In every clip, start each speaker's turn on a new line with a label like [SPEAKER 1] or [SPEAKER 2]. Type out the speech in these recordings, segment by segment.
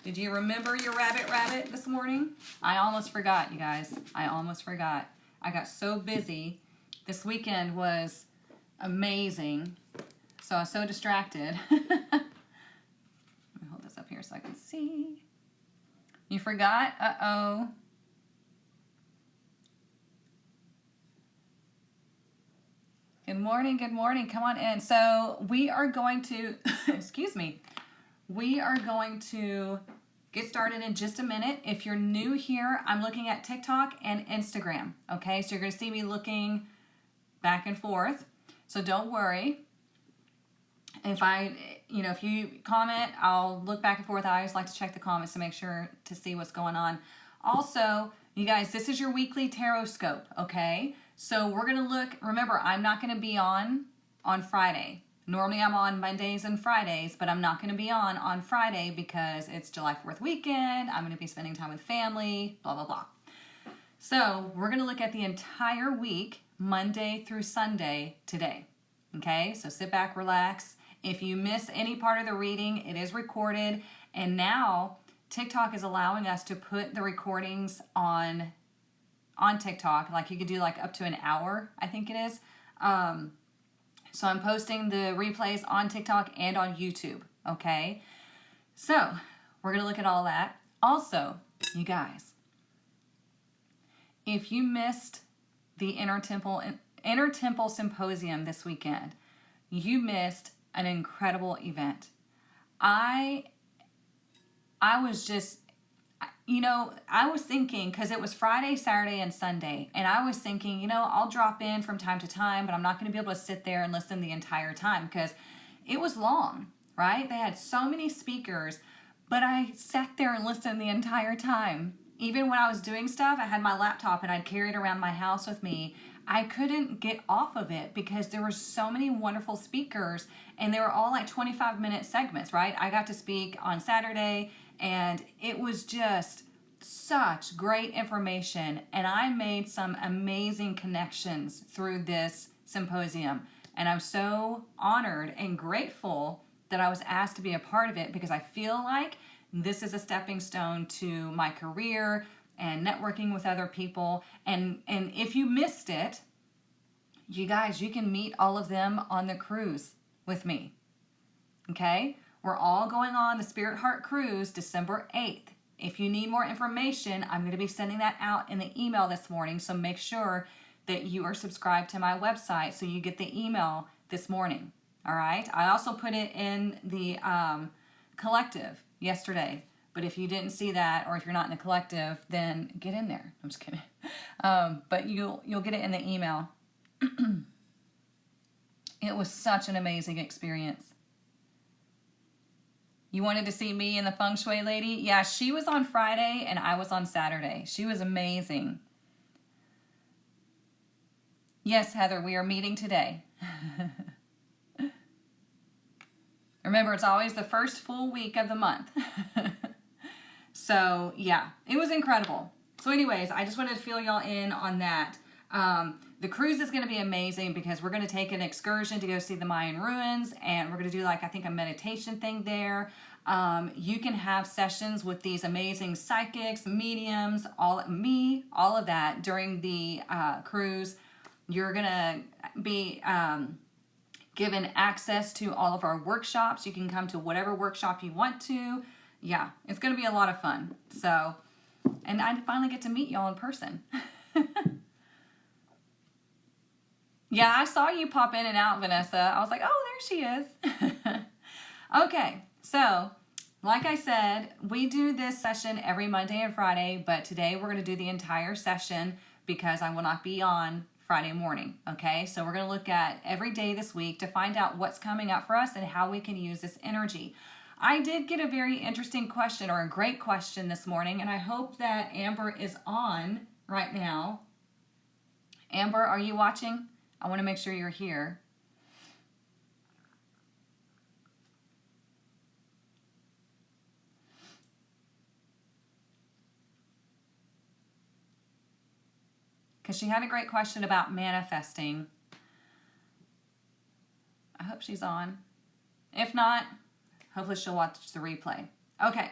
[SPEAKER 1] Did you remember your rabbit this morning? I almost forgot, you guys. I almost forgot. I got so busy. This weekend was amazing. So I was so distracted. Let me hold this up here so I can see. You forgot? Uh-oh. Good morning, good morning. Come on in. So we are going to, excuse me, we are going to get started in just a minute. If you're new here, I'm looking at TikTok and Instagram, okay? So you're going to see me looking back and forth. So don't worry. If if you comment, I'll look back and forth. I always like to check the comments to make sure to see what's going on. Also, you guys, this is your weekly Tarotscope, okay? So we're going to look, remember, I'm not going to be on Friday. Normally I'm on Mondays and Fridays, but I'm not going to be on Friday because it's July 4th weekend. I'm going to be spending time with family, blah, blah, blah. So we're going to look at the entire week, Monday through Sunday today, okay? So sit back, relax. If you miss any part of the reading, it is recorded. And now TikTok is allowing us to put the recordings on TikTok. Like you could do like up to an hour, I think it is. So I'm posting the replays on TikTok and on YouTube, okay? So we're going to look at all that. Also, you guys, if you missed the Inner Temple Symposium this weekend, you missed an incredible event. I was just, I was thinking, because it was Friday, Saturday, and Sunday, and I was thinking, I'll drop in from time to time, but I'm not going to be able to sit there and listen the entire time because it was long, right? They had so many speakers, but I sat there and listened the entire time. Even when I was doing stuff, I had my laptop and I'd carry it around my house with me. I couldn't get off of it because there were so many wonderful speakers, and they were all like 25-minute segments, right? I got to speak on Saturday, and it was just such great information, and I made some amazing connections through this symposium, and I'm so honored and grateful that I was asked to be a part of it because I feel like this is a stepping stone to my career and networking with other people. And if you missed it, you guys, you can meet all of them on the cruise with me, okay? We're all going on the Spirit Heart Cruise December 8th. If you need more information, I'm going to be sending that out in the email this morning, so make sure that you are subscribed to my website so you get the email this morning, all right? I also put it in the collective yesterday, but if you didn't see that, or if you're not in the collective, then get in there. I'm just kidding. But you'll get it in the email. It was such an amazing experience. You wanted to see me and the feng shui lady? Yeah, she was on Friday and I was on Saturday. She was amazing. Yes, Heather, we are meeting today. Remember, it's always the first full week of the month. So, yeah, it was incredible. So anyways, I just wanted to fill y'all in on that. The cruise is going to be amazing because we're going to take an excursion to go see the Mayan ruins, and we're going to do like, I think, a meditation thing there. You can have sessions with these amazing psychics, mediums, all of that during the cruise. You're going to be given access to all of our workshops. You can come to whatever workshop you want to. Yeah, it's going to be a lot of fun. So, and I finally get to meet y'all in person. Yeah, I saw you pop in and out, Vanessa. I was like, oh, there she is. Okay, so like I said, we do this session every Monday and Friday, but today we're going to do the entire session because I will not be on Friday morning, okay? So we're going to look at every day this week to find out what's coming up for us and how we can use this energy. I did get a very interesting question, or a great question this morning, and I hope that Amber is on right now. Amber, are you watching? I want to make sure you're here. Because she had a great question about manifesting. I hope she's on. If not, hopefully she'll watch the replay. Okay.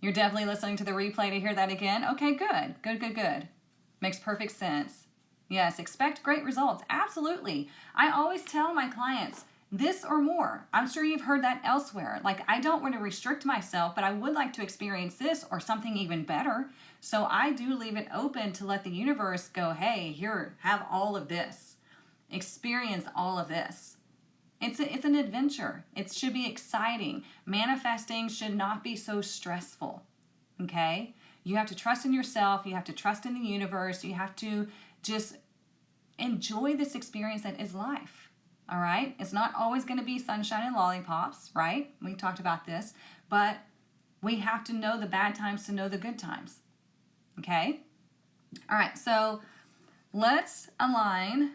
[SPEAKER 1] You're definitely listening to the replay to hear that again. Okay, good. Good, good, good. Makes perfect sense. Yes, expect great results. Absolutely. I always tell my clients this or more. I'm sure you've heard that elsewhere. Like, I don't want to restrict myself, but I would like to experience this or something even better. So I do leave it open to let the universe go, hey, here, have all of this. Experience all of this. It's an adventure. It should be exciting. Manifesting should not be so stressful. Okay? You have to trust in yourself. You have to trust in the universe. You have to just enjoy this experience that is life. All right? It's not always going to be sunshine and lollipops, right? We talked about this. But we have to know the bad times to know the good times. Okay? All right. So let's align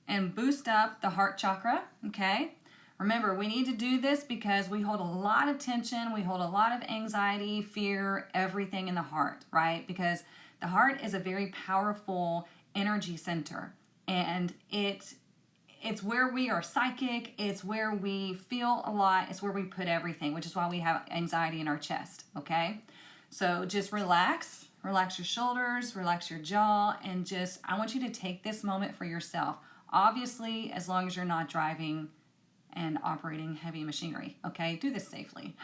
[SPEAKER 1] and boost up the heart chakra. Okay? Remember, we need to do this because we hold a lot of tension. We hold a lot of anxiety, fear, everything in the heart, right? Because the heart is a very powerful energy center. And it's where we are psychic. It's where we feel a lot. It's where we put everything, which is why we have anxiety in our chest, okay? So just relax. Relax your shoulders, relax your jaw, and just, I want you to take this moment for yourself. Obviously, as long as you're not driving and operating heavy machinery, okay? Do this safely.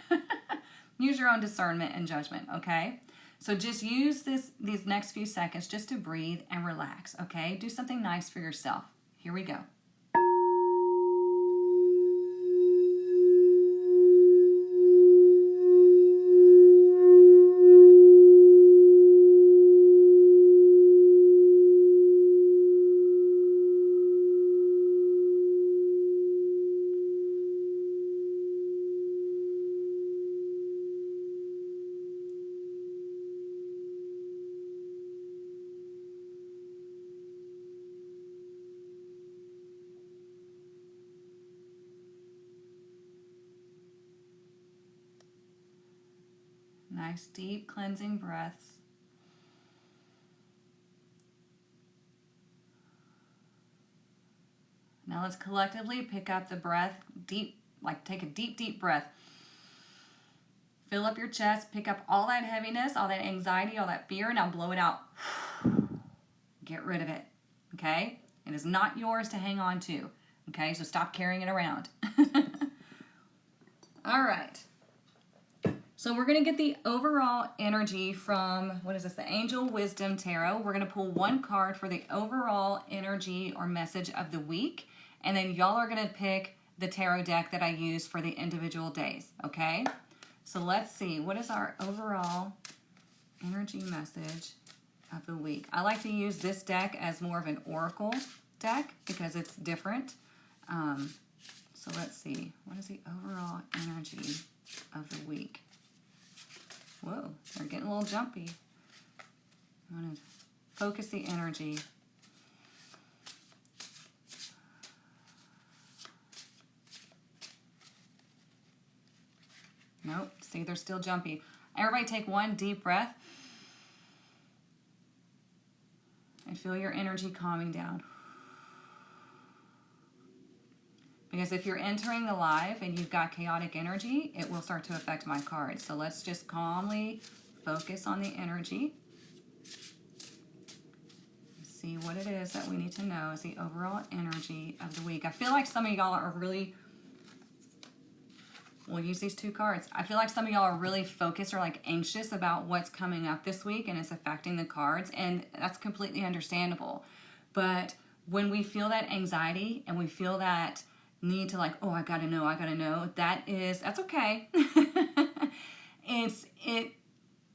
[SPEAKER 1] Use your own discernment and judgment, okay? So just use these next few seconds just to breathe and relax, okay? Do something nice for yourself. Here we go. Nice deep cleansing breaths. Now let's collectively pick up the breath deep, like take a deep, deep breath. Fill up your chest, pick up all that heaviness, all that anxiety, all that fear. Now blow it out. Get rid of it, okay? It is not yours to hang on to, okay? So stop carrying it around. All right. So we're going to get the overall energy from, what is this, the Angel Wisdom Tarot. We're going to pull one card for the overall energy or message of the week. And then y'all are going to pick the tarot deck that I use for the individual days, okay? So let's see, what is our overall energy message of the week? I like to use this deck as more of an oracle deck because it's different. So let's see, what is the overall energy of the week? Whoa, they're getting a little jumpy. I want to focus the energy. Nope, see, they're still jumpy. Everybody take one deep breath. And feel your energy calming down. Because if you're entering the live and you've got chaotic energy, it will start to affect my cards. So let's just calmly focus on the energy. See what it is that we need to know is the overall energy of the week. I feel like some of y'all are really, we'll use these two cards. I feel like some of y'all are really focused or like anxious about what's coming up this week and it's affecting the cards, and that's completely understandable. But when we feel that anxiety and we feel that need to like, oh, I gotta know, that's okay.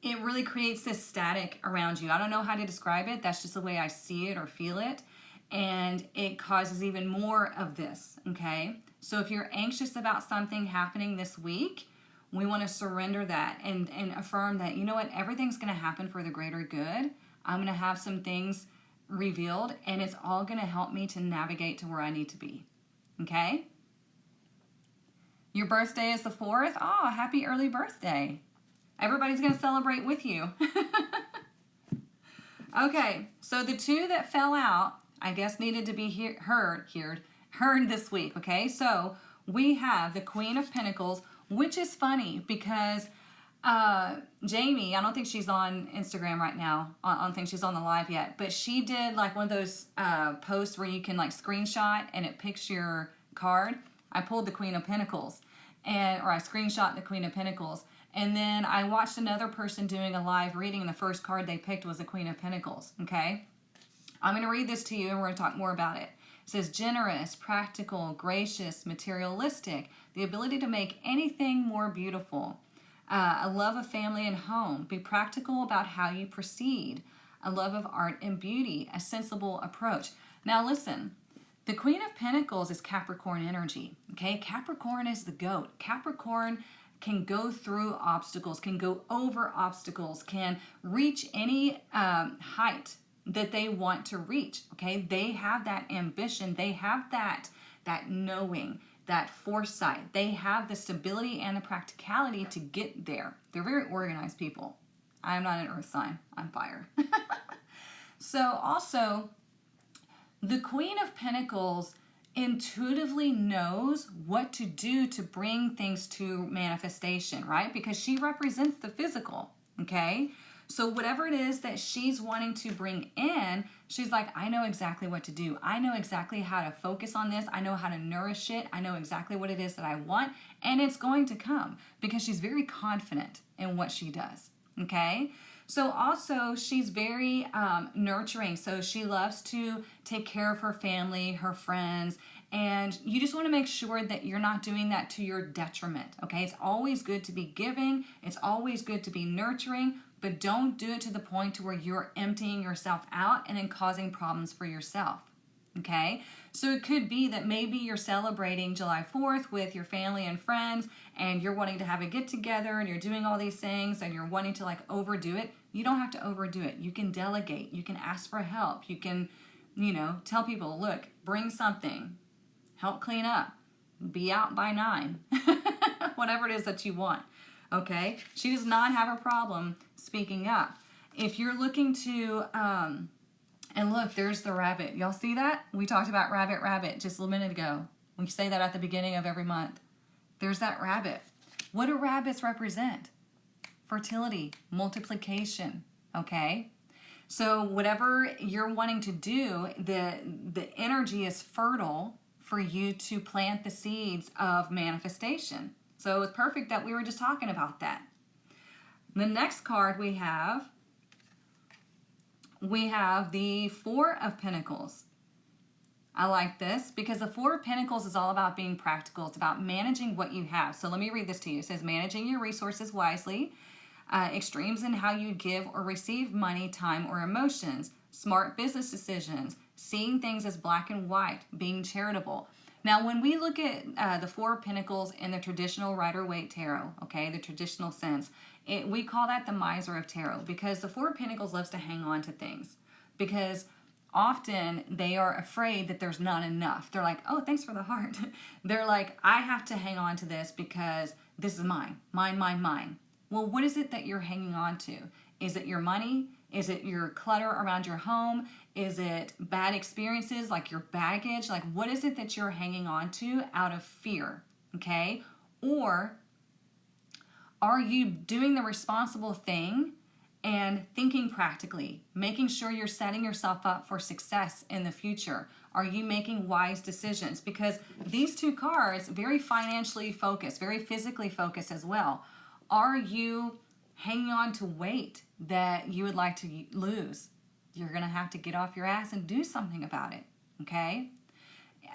[SPEAKER 1] It really creates this static around you. I don't know how to describe it. That's just the way I see it or feel it. And it causes even more of this, okay? So if you're anxious about something happening this week, we want to surrender that and affirm that, you know what, everything's going to happen for the greater good. I'm going to have some things revealed, and it's all going to help me to navigate to where I need to be, okay? Your birthday is the 4th. Oh, happy early birthday. Everybody's going to celebrate with you. Okay, so the two that fell out, I guess, needed to be heard this week, okay? So we have the Queen of Pentacles, which is funny because Jamie, I don't think she's on Instagram right now. I don't think she's on the live yet, but she did like one of those posts where you can like screenshot and it picks your card. I pulled the Queen of Pentacles, or I screenshot the Queen of Pentacles, and then I watched another person doing a live reading, and the first card they picked was the Queen of Pentacles. Okay, I'm going to read this to you, and we're going to talk more about it. It says generous, practical, gracious, materialistic, the ability to make anything more beautiful. A love of family and home. Be practical about how you proceed. A love of art and beauty. A sensible approach. Now listen, the Queen of Pentacles is Capricorn energy. Okay, Capricorn is the goat. Capricorn can go through obstacles, can go over obstacles, can reach any height that they want to reach. Okay, they have that ambition. They have that knowing, that foresight. They have the stability and the practicality to get there. They're very organized people. I'm not an earth sign. I'm fire. So also, the Queen of Pentacles intuitively knows what to do to bring things to manifestation, right? Because she represents the physical, okay? So whatever it is that she's wanting to bring in, she's like, I know exactly what to do. I know exactly how to focus on this. I know how to nourish it. I know exactly what it is that I want. And it's going to come because she's very confident in what she does. Okay? So also she's very nurturing. So she loves to take care of her family, her friends. And you just want to make sure that you're not doing that to your detriment. Okay? It's always good to be giving. It's always good to be nurturing. But don't do it to the point to where you're emptying yourself out and then causing problems for yourself, okay? So it could be that maybe you're celebrating July 4th with your family and friends and you're wanting to have a get-together and you're doing all these things and you're wanting to like overdo it. You don't have to overdo it. You can delegate. You can ask for help. You can, tell people, look, bring something. Help clean up. Be out by 9. Whatever it is that you want. Okay, she does not have a problem speaking up. If you're looking to, and look, there's the rabbit. Y'all see that? We talked about rabbit just a minute ago. We say that at the beginning of every month. There's that rabbit. What do rabbits represent? Fertility, multiplication, okay? So whatever you're wanting to do, the energy is fertile for you to plant the seeds of manifestation. So it's perfect that we were just talking about that. The next card we have the Four of Pentacles. I like this because the Four of Pentacles is all about being practical. It's about managing what you have. So let me read this to you. It says, managing your resources wisely, extremes in how you give or receive money, time, or emotions, smart business decisions, seeing things as black and white, being charitable. Now, when we look at the Four of Pentacles in the traditional Rider-Waite Tarot, okay, the traditional sense, we call that the Miser of Tarot because the Four of Pentacles loves to hang on to things because often they are afraid that there's not enough. They're like, oh, thanks for the heart. They're like, I have to hang on to this because this is mine, mine, mine, mine. Well, what is it that you're hanging on to? Is it your money? Is it your clutter around your home? Is it bad experiences like your baggage? Like what is it that you're hanging on to out of fear? Okay? Or are you doing the responsible thing and thinking practically, making sure you're setting yourself up for success in the future? Are you making wise decisions? Because these two cards, very financially focused, very physically focused as well. Are you hanging on to weight that you would like to lose? You're going to have to get off your ass and do something about it, okay?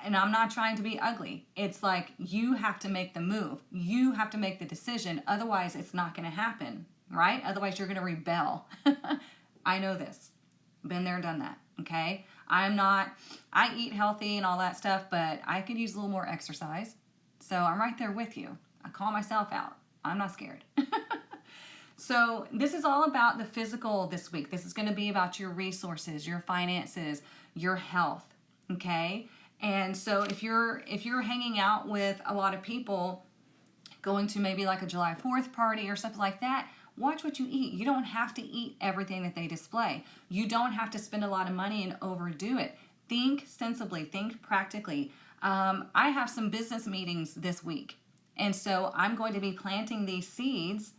[SPEAKER 1] And I'm not trying to be ugly. It's like you have to make the move. You have to make the decision. Otherwise, it's not going to happen, right? Otherwise, you're going to rebel. I know this. Been there, done that, okay? I eat healthy and all that stuff, but I could use a little more exercise. So I'm right there with you. I call myself out. I'm not scared. So this is all about the physical this week. This is going to be about your resources, your finances, your health, okay? And so if you're hanging out with a lot of people, going to maybe like a July 4th party or something like that, watch what you eat. You don't have to eat everything that they display. You don't have to spend a lot of money and overdo it. Think sensibly, think practically. I have some business meetings this week, and so I'm going to be planting these seeds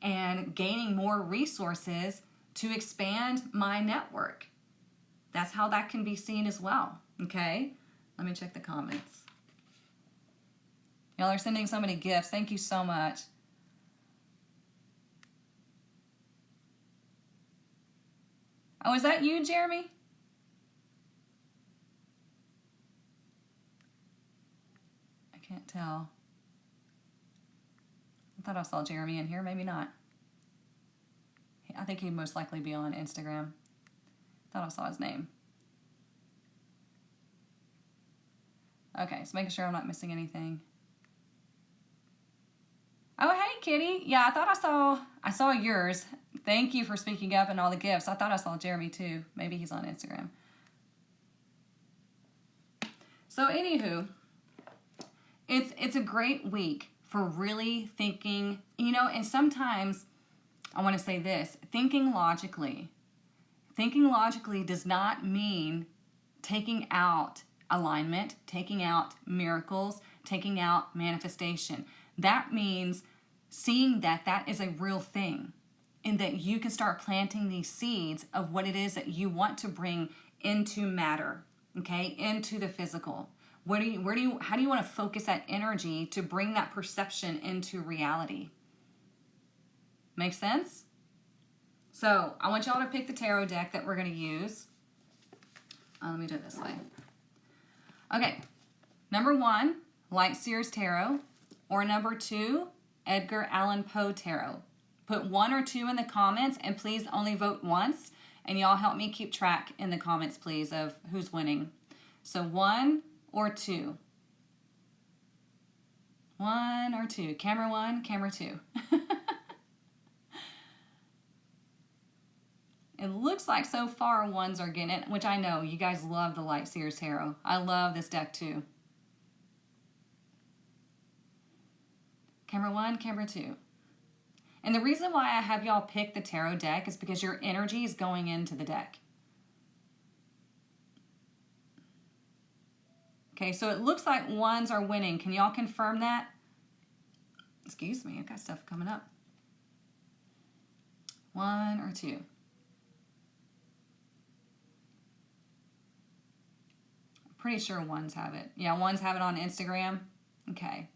[SPEAKER 1] and gaining more resources to expand my network. That's how that can be seen as well, okay? Let me check the comments. Y'all are sending so many gifts. Thank you so much. Oh, is that you, Jeremy? I can't tell. I thought I saw Jeremy in here. Maybe not. I think he'd most likely be on Instagram. Thought I saw his name. Okay, so making sure I'm not missing anything. Oh, hey, Kitty. Yeah, I thought I saw yours. Thank you for speaking up and all the gifts. I thought I saw Jeremy too. Maybe he's on Instagram. So, anywho, it's a great week for really thinking, you know, and sometimes I want to say this, thinking logically. Thinking logically does not mean taking out alignment, taking out miracles, taking out manifestation. That means seeing that that is a real thing and that you can start planting these seeds of what it is that you want to bring into matter, okay, into the physical. How do you want to focus that energy to bring that perception into reality? Make sense? So I want y'all to pick the tarot deck that we're going to use. Let me do it this way. Okay, number 1, Light Seers Tarot, or number 2, Edgar Allan Poe Tarot. Put 1 or 2 in the comments, and please only vote once, and y'all help me keep track in the comments, please, of who's winning. So 1 or 2. 1 or 2. Camera 1, camera 2. It looks like so far ones are getting it, which I know you guys love the Light Seers Tarot. I love this deck too. Camera 1, camera 2. And the reason why I have y'all pick the tarot deck is because your energy is going into the deck. Okay, so it looks like ones are winning. Can y'all confirm that? Excuse me, I've got stuff coming up. 1 or 2. Pretty sure ones have it. Yeah, ones have it on Instagram. Okay.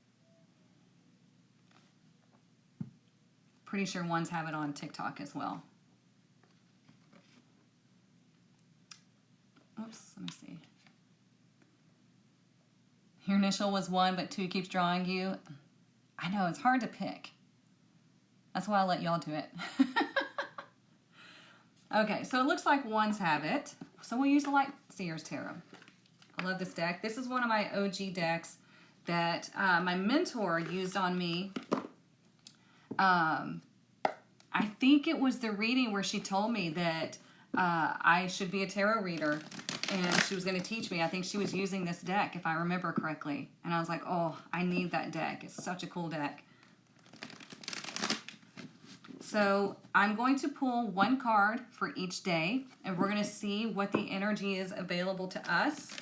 [SPEAKER 1] Pretty sure ones have it on TikTok as well. Oops, let me see. Your initial was 1, but 2 keeps drawing you. I know, it's hard to pick. That's why I let y'all do it. Okay, so it looks like ones have it. So we'll use the Light Seers Tarot. I love this deck. This is one of my OG decks that my mentor used on me. I think it was the reading where she told me that I should be a tarot reader and she was going to teach me. I think she was using this deck, if I remember correctly. And I was like, oh, I need that deck. It's such a cool deck. So I'm going to pull 1 card for each day, and we're going to see what the energy is available to us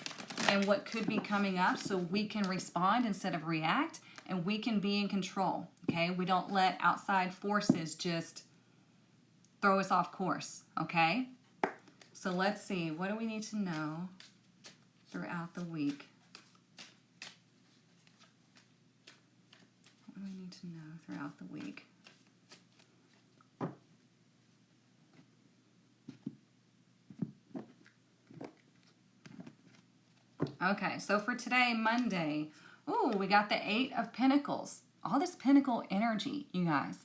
[SPEAKER 1] and what could be coming up so we can respond instead of react, and we can be in control, okay? We don't let outside forces just throw us off course, okay? So let's see, what do we need to know throughout the week? What do we need to know throughout the week? Okay, so for today, Monday, we got the 8 of Pentacles. All this Pentacle energy, you guys.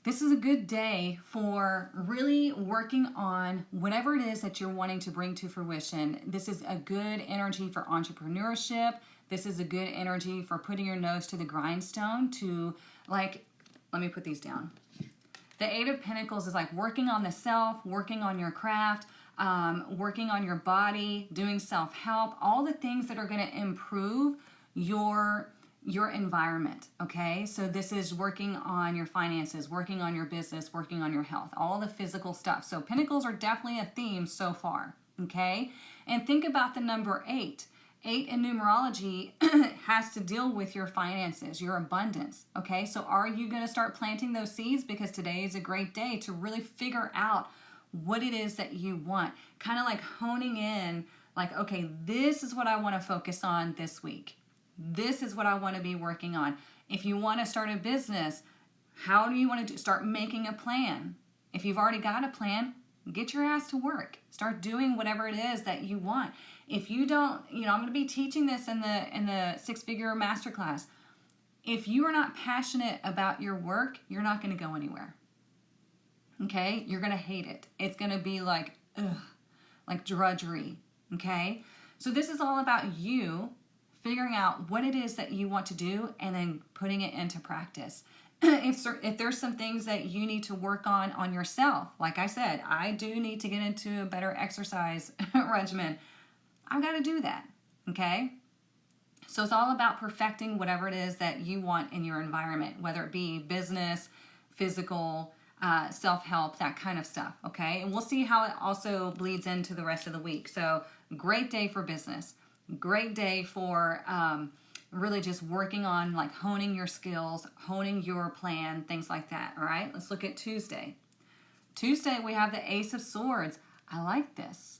[SPEAKER 1] This is a good day for really working on whatever it is that you're wanting to bring to fruition. This is a good energy for entrepreneurship. This is a good energy for putting your nose to the grindstone to, like, let me put these down. The 8 of Pentacles is like working on the self, working on your craft, working on your body, doing self-help, all the things that are going to improve your environment, okay? So this is working on your finances, working on your business, working on your health, all the physical stuff. So Pentacles are definitely a theme so far, okay? And think about the number 8. 8 in numerology has to deal with your finances, your abundance. Okay, so are you going to start planting those seeds? Because today is a great day to really figure out what it is that you want. Kind of like honing in, like, okay, this is what I want to focus on this week. This is what I want to be working on. If you want to start a business, how do you want to start making a plan? If you've already got a plan, get your ass to work. Start doing whatever it is that you want. If you don't, I'm going to be teaching this in the six-figure masterclass. If you are not passionate about your work, you're not going to go anywhere. Okay? You're going to hate it. It's going to be like, ugh, like drudgery. Okay? So this is all about you figuring out what it is that you want to do and then putting it into practice. If there's some things that you need to work on yourself, like I said, I do need to get into a better exercise regimen. I've got to do that, okay? So it's all about perfecting whatever it is that you want in your environment, whether it be business, physical, self-help, that kind of stuff, okay? And we'll see how it also bleeds into the rest of the week. So great day for business. Great day for really just working on like honing your skills, honing your plan, things like that, all right? Let's look at Tuesday. Tuesday, we have the Ace of Swords. I like this.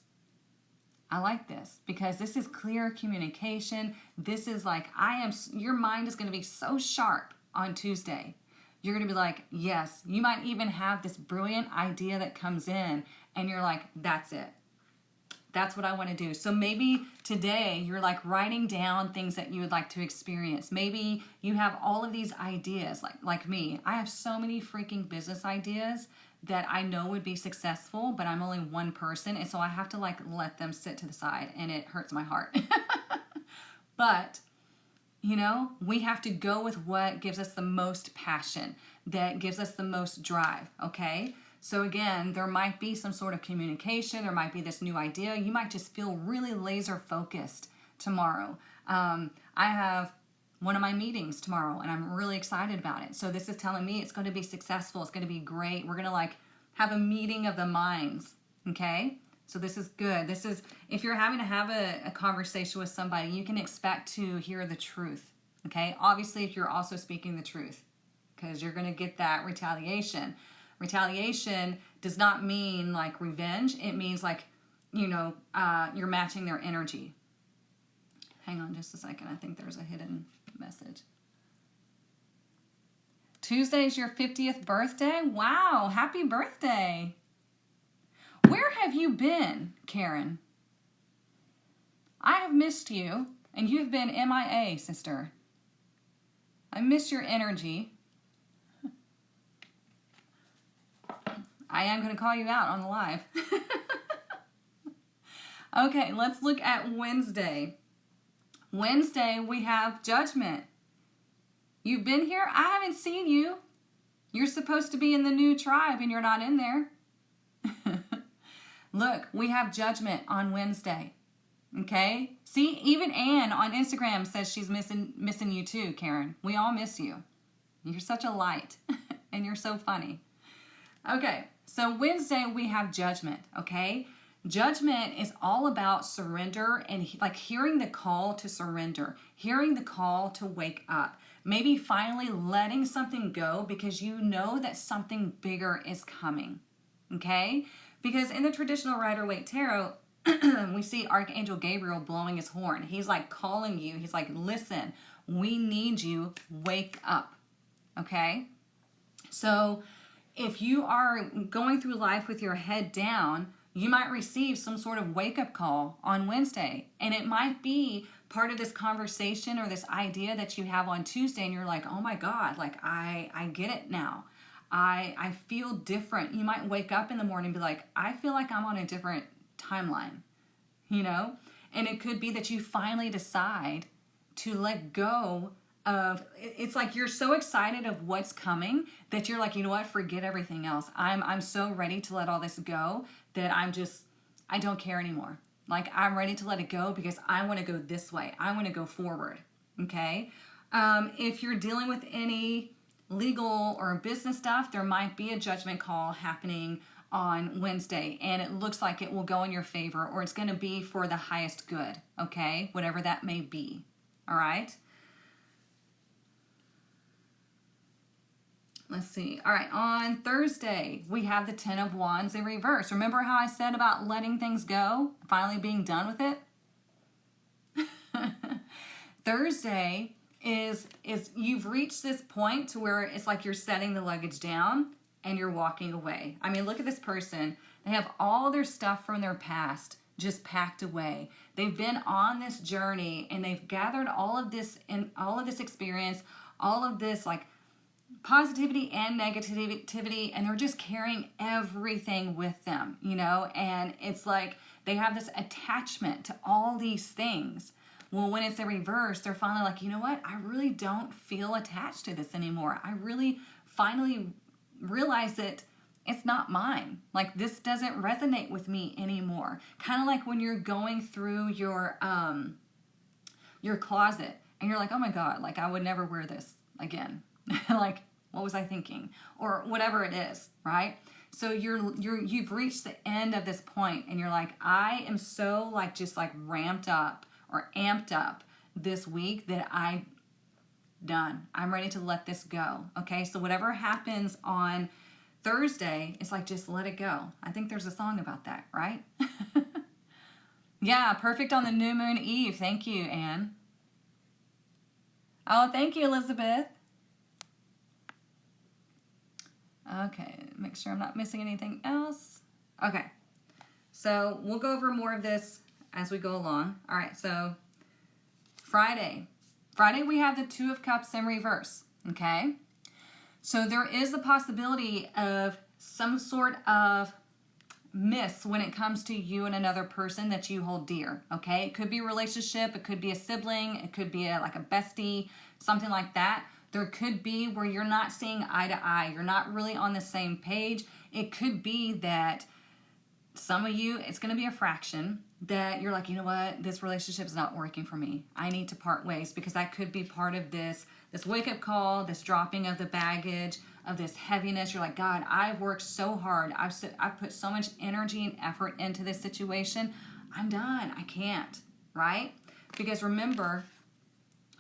[SPEAKER 1] I like this because this is clear communication. This is like, your mind is going to be so sharp on Tuesday. You're going to be like, yes, you might even have this brilliant idea that comes in and you're like, that's it. That's what I want to do. So maybe today you're like writing down things that you would like to experience. Maybe you have all of these ideas, like me. I have so many freaking business ideas that I know would be successful, but I'm only one person. And so I have to like let them sit to the side and it hurts my heart. But, we have to go with what gives us the most passion, that gives us the most drive, okay? So again, there might be some sort of communication. There might be this new idea. You might just feel really laser focused tomorrow. I have one of my meetings tomorrow and I'm really excited about it. So this is telling me it's going to be successful. It's going to be great. We're going to like have a meeting of the minds. Okay. So this is good. This is, if you're having to have a conversation with somebody, you can expect to hear the truth. Okay. Obviously, if you're also speaking the truth, because you're going to get that retaliation. Retaliation does not mean like revenge. It means like, you're matching their energy. Hang on just a second. I think there's a hidden message. Tuesday's your 50th birthday? Wow, happy birthday. Where have you been, Karen? I have missed you, and you've been MIA, sister. I miss your energy. I am going to call you out on the live. Okay, let's look at Wednesday. Wednesday, we have Judgment. You've been here? I haven't seen you. You're supposed to be in the new tribe and you're not in there. Look, we have Judgment on Wednesday. Okay? See, even Anne on Instagram says she's missing you too, Karen. We all miss you. You're such a light and you're so funny. Okay, so Wednesday we have Judgment, okay? Judgment is all about surrender and like hearing the call to surrender, hearing the call to wake up, maybe finally letting something go because you know that something bigger is coming, okay? Because in the traditional Rider-Waite Tarot, we see Archangel Gabriel blowing his horn. He's like calling you. He's like, listen, we need you. Wake up, okay? So if you are going through life with your head down, you might receive some sort of wake-up call on Wednesday. And it might be part of this conversation or this idea that you have on Tuesday and you're like, oh my God, like I get it now. I feel different. You might wake up in the morning and be like, I feel like I'm on a different timeline, And it could be that you finally decide to let go of, it's like you're so excited of what's coming that you're like, you know what, forget everything else. I'm so ready to let all this go that I don't care anymore. Like I'm ready to let it go because I want to go this way. I want to go forward. Okay. If you're dealing with any legal or business stuff, there might be a judgment call happening on Wednesday, and it looks like it will go in your favor, or it's going to be for the highest good, okay? Whatever that may be, all right? Let's see. All right, on Thursday, we have the Ten of Wands in reverse. Remember how I said about letting things go, finally being done with it? Thursday is you've reached this point to where it's like you're setting the luggage down and you're walking away. I mean, look at this person. They have all their stuff from their past just packed away. They've been on this journey and they've gathered all of this and all of this experience, all of this like positivity and negativity, and they're just carrying everything with them, you know, and it's like they have this attachment to all these things. Well, when it's the reverse, they're finally like, you know what? I really don't feel attached to this anymore. I really finally realize that it's not mine. Like, this doesn't resonate with me anymore. Kind of like when you're going through your closet and you're like, oh my God, like I would never wear this again. Like, what was I thinking? Or whatever it is, right? So you've reached the end of this point and you're like, I am so like just like ramped up or amped up this week that I'm ready to let this go. Okay, so whatever happens on Thursday, it's like, just let it go. I think there's a song about that, right? Yeah, perfect on the new moon eve. Thank you, Anne. Oh, thank you, Elizabeth. Okay, make sure I'm not missing anything else. Okay, so we'll go over more of this as we go along. All right, so Friday we have the Two of Cups in reverse, okay? So there is the possibility of some sort of miss when it comes to you and another person that you hold dear, okay? It could be a relationship, it could be a sibling, it could be like a bestie, something like that. There could be where you're not seeing eye to eye, you're not really on the same page. It could be that some of you, it's going to be a fraction that you're like, you know what, this relationship is not working for me. I need to part ways, because that could be part of this wake-up call, this dropping of the baggage, of this heaviness. You're like, God, I've worked so hard. I've put so much energy and effort into this situation. I'm done. I can't, right? Because remember,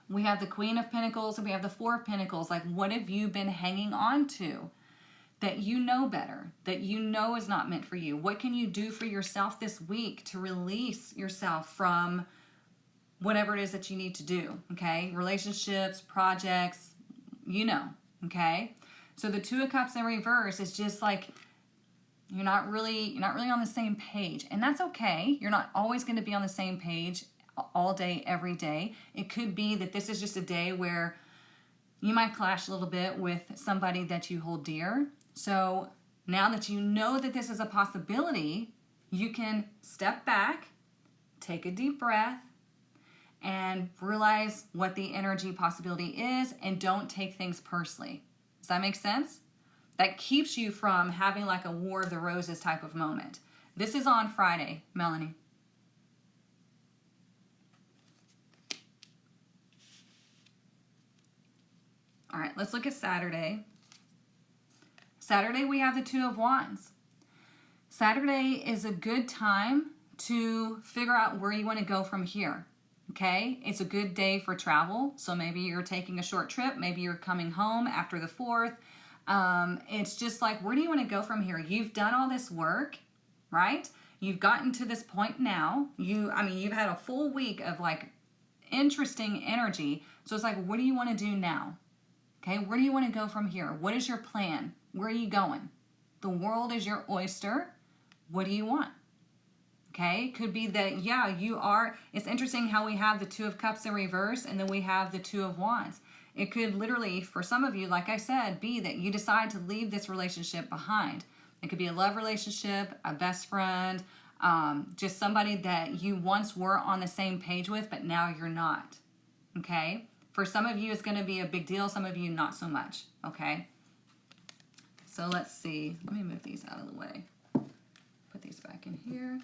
[SPEAKER 1] we have the Queen of Pentacles and we have the Four of Pentacles. Like, what have you been hanging on to that you know better, that you know is not meant for you? What can you do for yourself this week to release yourself from whatever it is that you need to do, okay? Relationships, projects, you know, okay? So the Two of Cups in reverse is just like you're not really on the same page, and that's okay. You're not always going to be on the same page all day, every day. It could be that this is just a day where you might clash a little bit with somebody that you hold dear. So now that you know that this is a possibility, you can step back, take a deep breath, and realize what the energy possibility is, and don't take things personally. Does that make sense? That keeps you from having like a War of the Roses type of moment. This is on Friday, Melanie. All right, let's look at Saturday. Saturday, we have the Two of Wands. Saturday is a good time to figure out where you want to go from here. Okay, it's a good day for travel. So maybe you're taking a short trip. Maybe you're coming home after the 4th. It's just like, where do you want to go from here? You've done all this work, right? You've gotten to this point now. You've had a full week of like interesting energy. So it's like, what do you want to do now? Okay, where do you want to go from here? What is your plan? Where are you going? The world is your oyster. What do you want? Okay, could be that, yeah, you are. It's interesting how we have the Two of Cups in reverse and then we have the Two of Wands. It could literally, for some of you, like I said, be that you decide to leave this relationship behind. It could be a love relationship, a best friend, just somebody that you once were on the same page with, but now you're not. Okay, for some of you, it's going to be a big deal. Some of you, not so much. Okay, so let's see. Let me move these out of the way. Put these back in here.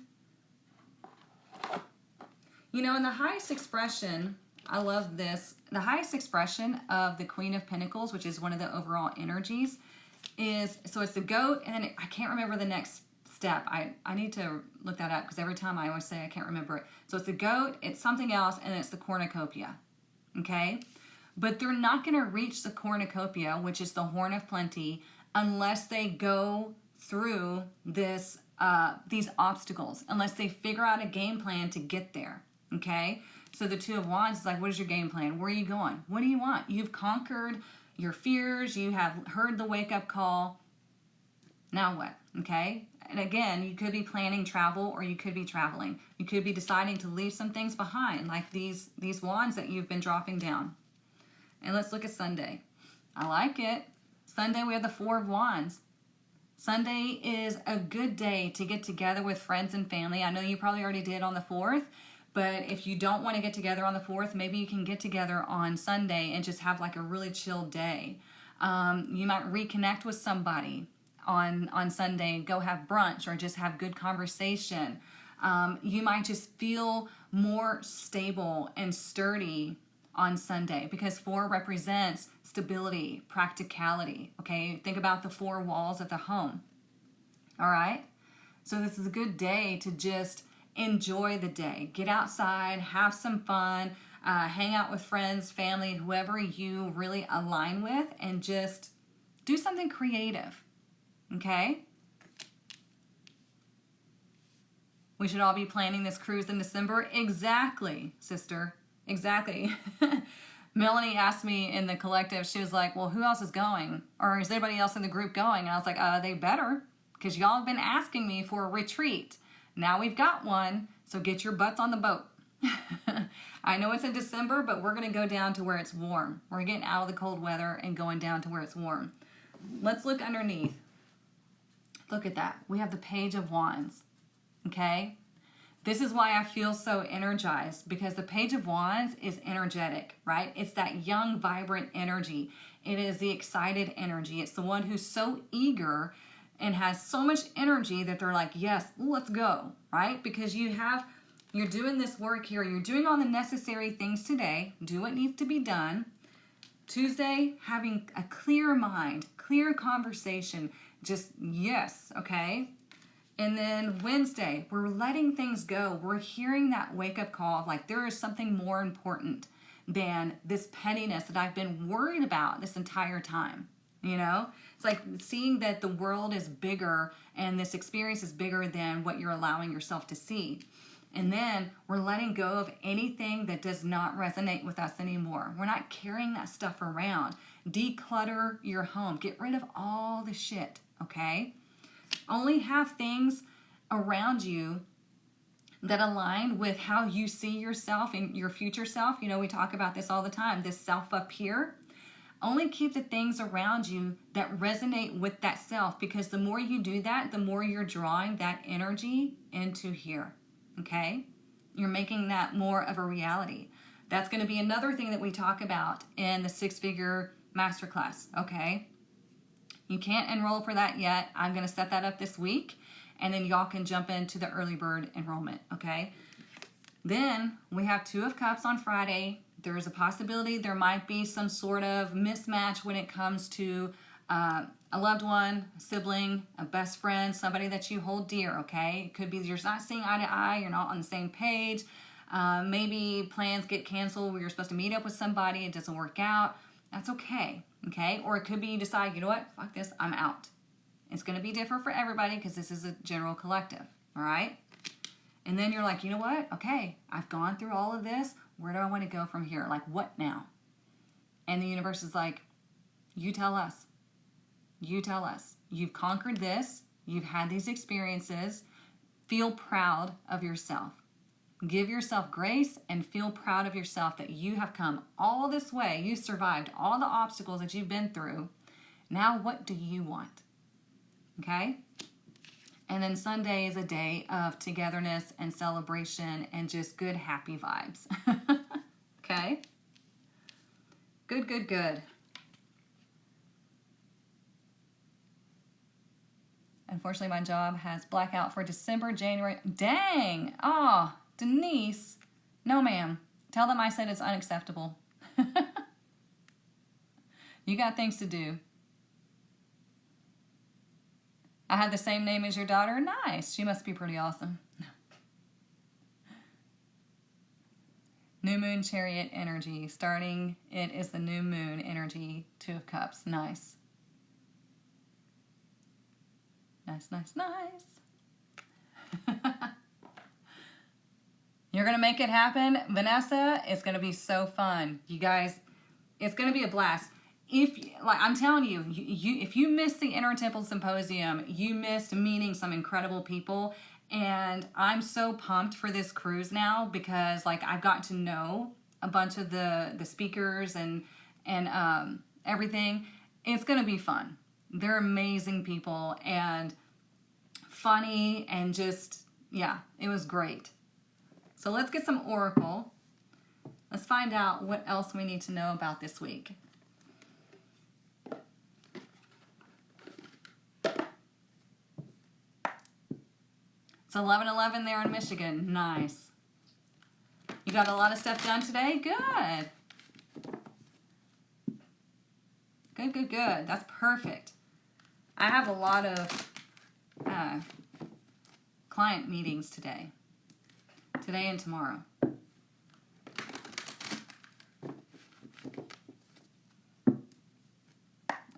[SPEAKER 1] You know, in the highest expression, I love this. The highest expression of the Queen of Pentacles, which is one of the overall energies, is, so it's the goat, and then I can't remember the next step. I need to look that up because every time I always say I can't remember it. So it's the goat, it's something else, and it's the cornucopia. Okay? But they're not going to reach the cornucopia, which is the horn of plenty, unless they go through this these obstacles, unless they figure out a game plan to get there. Okay? So the Two of Wands is like, what is your game plan? Where are you going? What do you want? You've conquered your fears. You have heard the wake-up call. Now what? Okay? And again, you could be planning travel, or you could be traveling. You could be deciding to leave some things behind, like these wands that you've been dropping down. And let's look at Sunday. I like it. Sunday, we have the Four of Wands. Sunday is a good day to get together with friends and family. I know you probably already did on the 4th, but if you don't want to get together on the 4th, maybe you can get together on Sunday and just have like a really chill day. You might reconnect with somebody on Sunday and go have brunch or just have good conversation. You might just feel more stable and sturdy on Sunday because 4 represents stability, practicality. Okay, think about the 4 walls of the home. All right, so this is a good day to just enjoy the day. Get outside, have some fun, hang out with friends, family, whoever you really align with, and just do something creative. Okay? We should all be planning this cruise in December. Exactly, sister. Exactly. Melanie asked me in the collective, she was like, well, who else is going? Or is anybody else in the group going? And I was like, they better, because y'all have been asking me for a retreat. Now we've got one, so get your butts on the boat. I know it's in December, but we're going to go down to where it's warm. We're getting out of the cold weather and going down to where it's warm. Let's look underneath. Look at that. We have the Page of Wands. Okay? This is why I feel so energized, because the Page of Wands is energetic, right? It's that young, vibrant energy. It is the excited energy. It's the one who's so eager and has so much energy that they're like, yes, let's go, right? Because you're doing this work here. You're doing all the necessary things today. Do what needs to be done. Tuesday, having a clear mind, clear conversation, just yes, okay? And then Wednesday, we're letting things go. We're hearing that wake-up call, like there is something more important than this pettiness that I've been worried about this entire time, you know? It's like seeing that the world is bigger and this experience is bigger than what you're allowing yourself to see. And then we're letting go of anything that does not resonate with us anymore. We're not carrying that stuff around. Declutter your home. Get rid of all the shit, okay? Only have things around you that align with how you see yourself and your future self. You know, we talk about this all the time, this self up here. Only keep the things around you that resonate with that self, because the more you do that, the more you're drawing that energy into here, okay? You're making that more of a reality. That's going to be another thing that we talk about in the 6-figure masterclass, okay? You can't enroll for that yet. I'm going to set that up this week, and then y'all can jump into the early bird enrollment, okay? Then we have 2 of Cups on Friday. There's a possibility there might be some sort of mismatch when it comes to a loved one, a sibling, a best friend, somebody that you hold dear, okay? It could be you're not seeing eye to eye, you're not on the same page. Maybe plans get canceled where you're supposed to meet up with somebody, it doesn't work out. That's okay, okay? Or it could be you decide, you know what, fuck this, I'm out. It's going to be different for everybody because this is a general collective, all right? And then you're like, you know what, okay, I've gone through all of this. Where do I want to go from here? Like, what now? And the universe is like, you tell us. You tell us. You've conquered this. You've had these experiences. Feel proud of yourself. Give yourself grace and feel proud of yourself that you have come all this way. You survived all the obstacles that you've been through. Now, what do you want? Okay? And then Sunday is a day of togetherness and celebration and just good, happy vibes. Okay? Good, good, good. Unfortunately, my job has blackout for December, January. Dang! Oh, Denise. No, ma'am. Tell them I said it's unacceptable. You got things to do. I had the same name as your daughter. Nice. She must be pretty awesome. New moon chariot energy. Starting it is the new moon energy. 2 of Cups. Nice. Nice, nice, nice. You're going to make it happen, Vanessa. It's going to be so fun. You guys, it's going to be a blast. I'm telling you, if you missed the Inner Temple Symposium, you missed meeting some incredible people. And I'm so pumped for this cruise now because I've gotten to know a bunch of the speakers and everything. It's going to be fun. They're amazing people and funny and just, yeah, it was great. So let's get some oracle. Let's find out what else we need to know about this week. It's 11:11 there in Michigan. Nice. You got a lot of stuff done today? Good. Good, good, good. That's perfect. I have a lot of client meetings today. Today and tomorrow.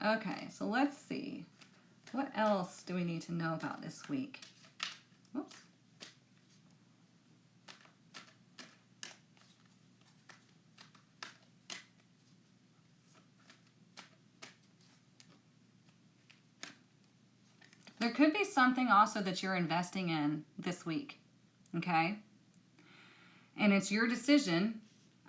[SPEAKER 1] Okay, so let's see. What else do we need to know about this week? Whoops. There could be something also that you're investing in this week, okay? And it's your decision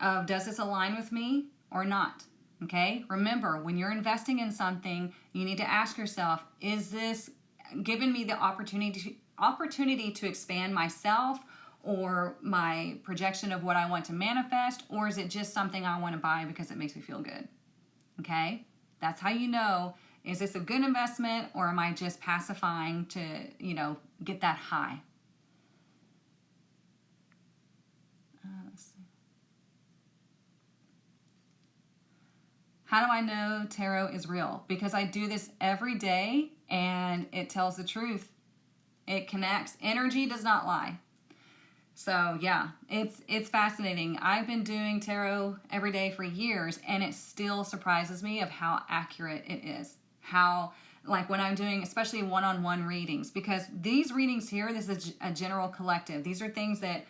[SPEAKER 1] of, does this align with me or not, okay? Remember, when you're investing in something, you need to ask yourself, is this giving me the opportunity to expand myself or my projection of what I want to manifest, or is it just something I want to buy because it makes me feel good, okay? That's how you know, is this a good investment or am I just pacifying to, get that high? Let's see. How do I know tarot is real? Because I do this every day and it tells the truth. It connects. Energy does not lie. So yeah, it's fascinating. I've been doing tarot every day for years and it still surprises me of how accurate it is. How, when I'm doing especially one-on-one readings, because these readings here, this is a general collective. These are things that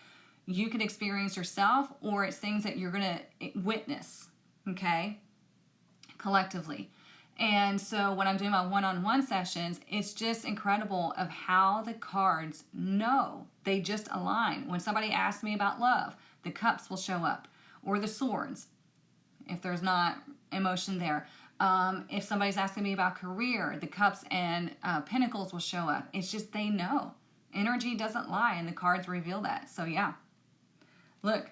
[SPEAKER 1] you could experience yourself, or it's things that you're going to witness, okay, collectively. And so when I'm doing my one-on-one sessions, it's just incredible of how the cards know. They just align. When somebody asks me about love, the cups will show up, or the swords, if there's not emotion there. If somebody's asking me about career, the cups and pentacles will show up. It's just they know. Energy doesn't lie, and the cards reveal that. So yeah. Look,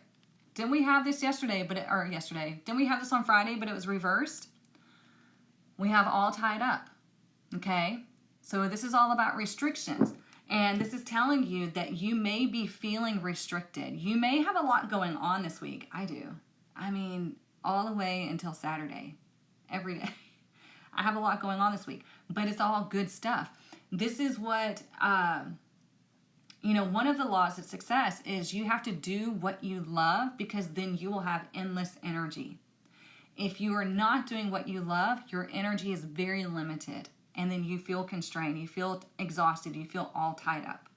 [SPEAKER 1] didn't we have this yesterday? Didn't we have this on Friday, but it was reversed? We have all tied up, okay? So this is all about restrictions. And this is telling you that you may be feeling restricted. You may have a lot going on this week. I do. I mean, all the way until Saturday, every day. I have a lot going on this week, but it's all good stuff. This is what, one of the laws of success is you have to do what you love, because then you will have endless energy. If you are not doing what you love, your energy is very limited, and then you feel constrained, you feel exhausted, you feel all tied up,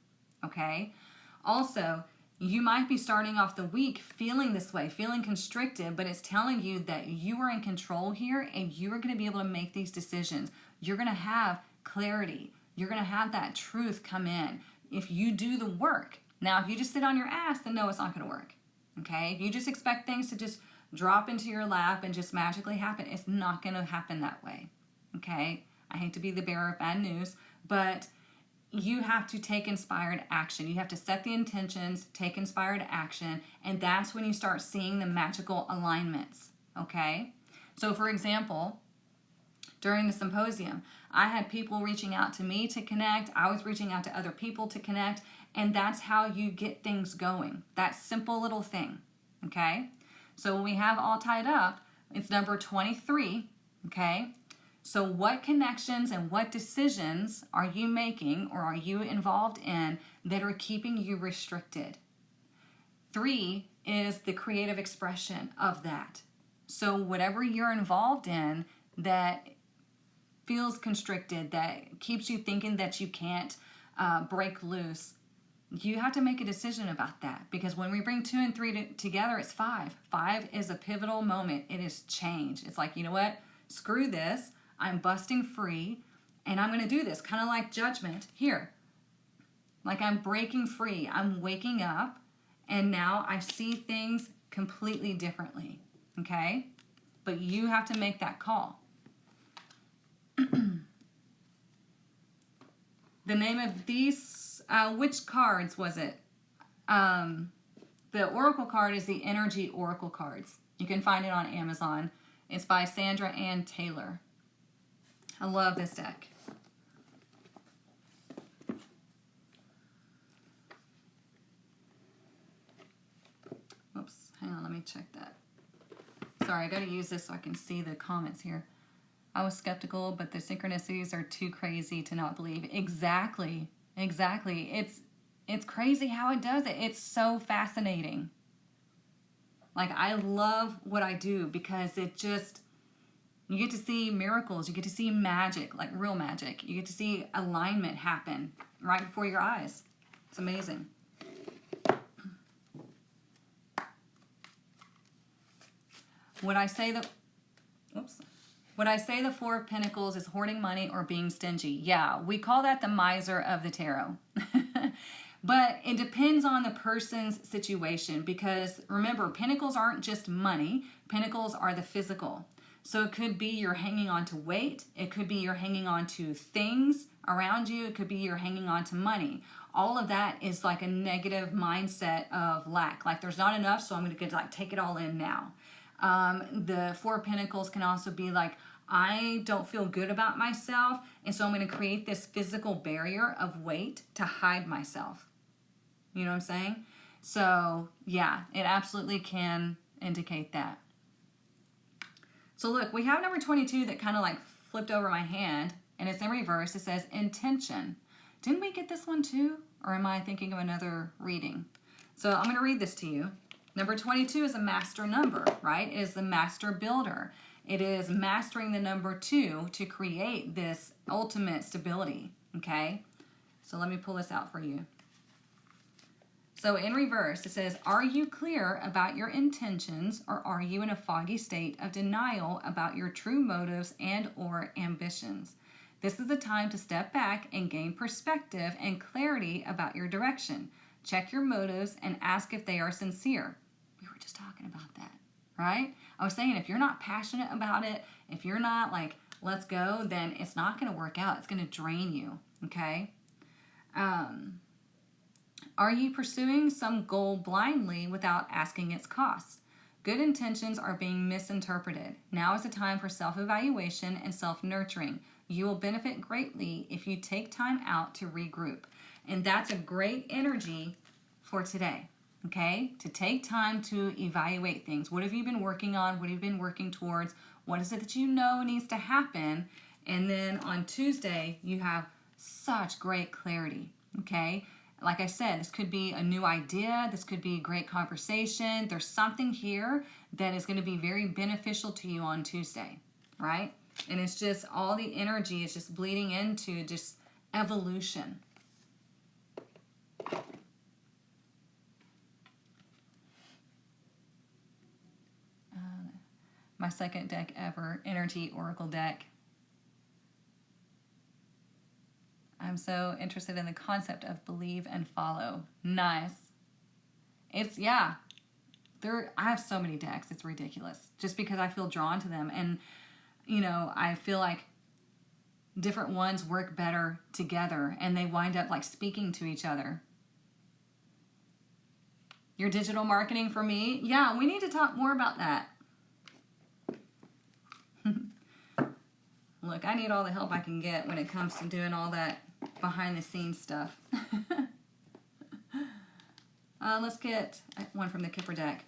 [SPEAKER 1] okay? Also, you might be starting off the week feeling this way, feeling constricted, but it's telling you that you are in control here and you are going to be able to make these decisions. You're going to have clarity. You're going to have that truth come in if you do the work. Now, if you just sit on your ass, then no, it's not going to work, okay? If you just expect things to just drop into your lap and just magically happen, it's not going to happen that way, okay? I hate to be the bearer of bad news, but you have to take inspired action. You have to set the intentions, take inspired action, and that's when you start seeing the magical alignments, okay? So for example, during the symposium, I had people reaching out to me to connect. I was reaching out to other people to connect, and that's how you get things going. That simple little thing, okay? So when we have all tied up, it's number 23, okay? So what connections and what decisions are you making or are you involved in that are keeping you restricted? 3 is the creative expression of that. So whatever you're involved in that feels constricted, that keeps you thinking that you can't break loose, you have to make a decision about that, because when we bring 2 and 3 together, it's 5. 5 is a pivotal moment. It is change. It's like, you know what? Screw this. I'm busting free and I'm going to do this. Kind of like judgment here. Like I'm breaking free. I'm waking up and now I see things completely differently. Okay? But you have to make that call. The name of these, which cards was it? The Oracle card is the Energy Oracle cards. You can find it on Amazon. It's by Sandra Ann Taylor. I love this deck. Oops, hang on, let me check that. Sorry, I got to use this so I can see the comments here. I was skeptical, but the synchronicities are too crazy to not believe. Exactly. It's crazy how it does it. It's so fascinating. Like, I love what I do because it just, you get to see miracles. You get to see magic, like real magic. You get to see alignment happen right before your eyes. It's amazing. Would I say the Four of Pentacles is hoarding money or being stingy? Yeah, we call that the miser of the tarot. But it depends on the person's situation, because remember, pentacles aren't just money. Pentacles are the physical. So it could be you're hanging on to weight. It could be you're hanging on to things around you. It could be you're hanging on to money. All of that is like a negative mindset of lack. Like there's not enough, so I'm going to like take it all in now. The Four of Pentacles can also be like, I don't feel good about myself, and so I'm going to create this physical barrier of weight to hide myself. You know what I'm saying? So, yeah, it absolutely can indicate that. So, look, we have number 22 that kind of like flipped over my hand, and it's in reverse. It says intention. Didn't we get this one too? Or am I thinking of another reading? So, I'm going to read this to you. Number 22 is a master number, right? It is the master builder. It is mastering the number 2 to create this ultimate stability, okay? So let me pull this out for you. So in reverse, it says, are you clear about your intentions, or are you in a foggy state of denial about your true motives and or ambitions? This is the time to step back and gain perspective and clarity about your direction. Check your motives and ask if they are sincere. We were just talking about that, right? I was saying, if you're not passionate about it, if you're not like, let's go, then it's not going to work out. It's going to drain you, okay? Are you pursuing some goal blindly without asking its costs? Good intentions are being misinterpreted. Now is the time for self-evaluation and self-nurturing. You will benefit greatly if you take time out to regroup. And that's a great energy for today, okay? To take time to evaluate things. What have you been working on? What have you been working towards? What is it that you know needs to happen? And then on Tuesday, you have such great clarity, okay? Like I said, this could be a new idea. This could be a great conversation. There's something here that is going to be very beneficial to you on Tuesday, right? And it's just all the energy is just bleeding into just evolution. My second deck ever, Energy Oracle deck. I'm so interested in the concept of believe and follow. Nice. It's, yeah. I have so many decks. It's ridiculous. Just because I feel drawn to them. And, you know, I feel like different ones work better together. And they wind up like speaking to each other. Your digital marketing for me? Yeah, we need to talk more about that. Look, I need all the help I can get when it comes to doing all that behind the scenes stuff. Let's get one from the Kipper deck.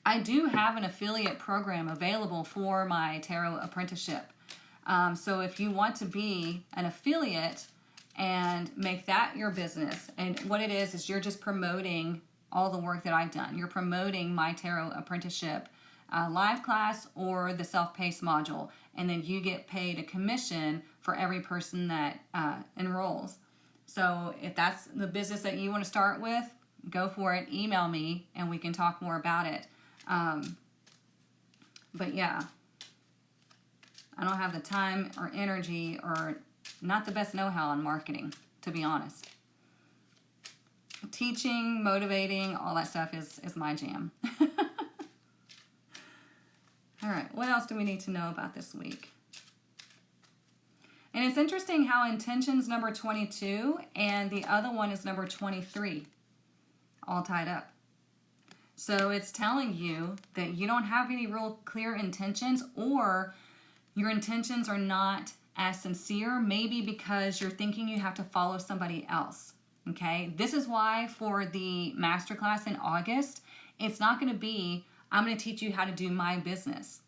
[SPEAKER 1] I do have an affiliate program available for my tarot apprenticeship. So if you want to be an affiliate and make that your business, and what it is you're just promoting all the work that I've done. You're promoting my tarot apprenticeship live class or the self-paced module, and then you get paid a commission for every person that enrolls. So if that's the business that you want to start with, go for it. Email me and we can talk more about it. But yeah, I don't have the time or energy or not the best know-how on marketing, to be honest. Teaching, motivating, all that stuff is my jam. All right, what else do we need to know about this week? And it's interesting how intention's number 22 and the other one is number 23, all tied up. So it's telling you that you don't have any real clear intentions, or your intentions are not as sincere, maybe because you're thinking you have to follow somebody else. Okay, this is why for the masterclass in August, it's not going to be, I'm going to teach you how to do my business,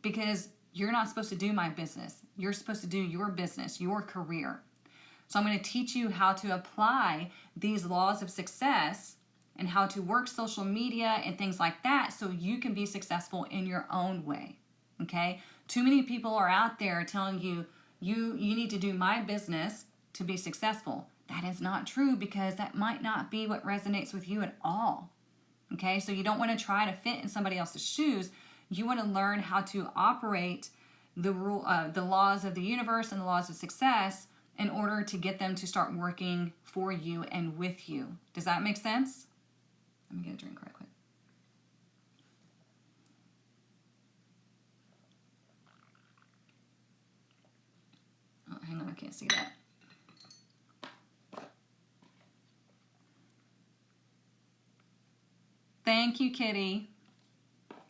[SPEAKER 1] because you're not supposed to do my business. You're supposed to do your business, your career. So I'm going to teach you how to apply these laws of success and how to work social media and things like that so you can be successful in your own way. Okay? Too many people are out there telling you, you need to do my business to be successful. That is not true, because that might not be what resonates with you at all. Okay? So you don't want to try to fit in somebody else's shoes. You want to learn how to operate the laws of the universe and the laws of success in order to get them to start working for you and with you. Does that make sense? Let me get a drink right quick. Oh, hang on, I can't see that. Thank you, Kitty.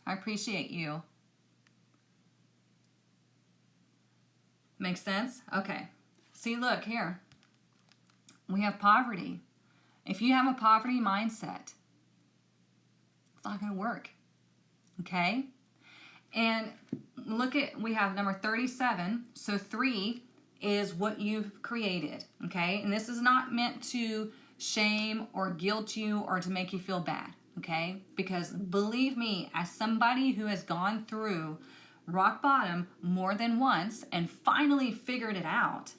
[SPEAKER 1] I appreciate you. Makes sense? Okay. See, look here. We have poverty. If you have a poverty mindset, it's not going to work. Okay? And look at, we have number 37. So 3 is what you've created. Okay? And this is not meant to shame or guilt you or to make you feel bad. Okay? Because believe me, as somebody who has gone through rock bottom more than once and finally figured it out,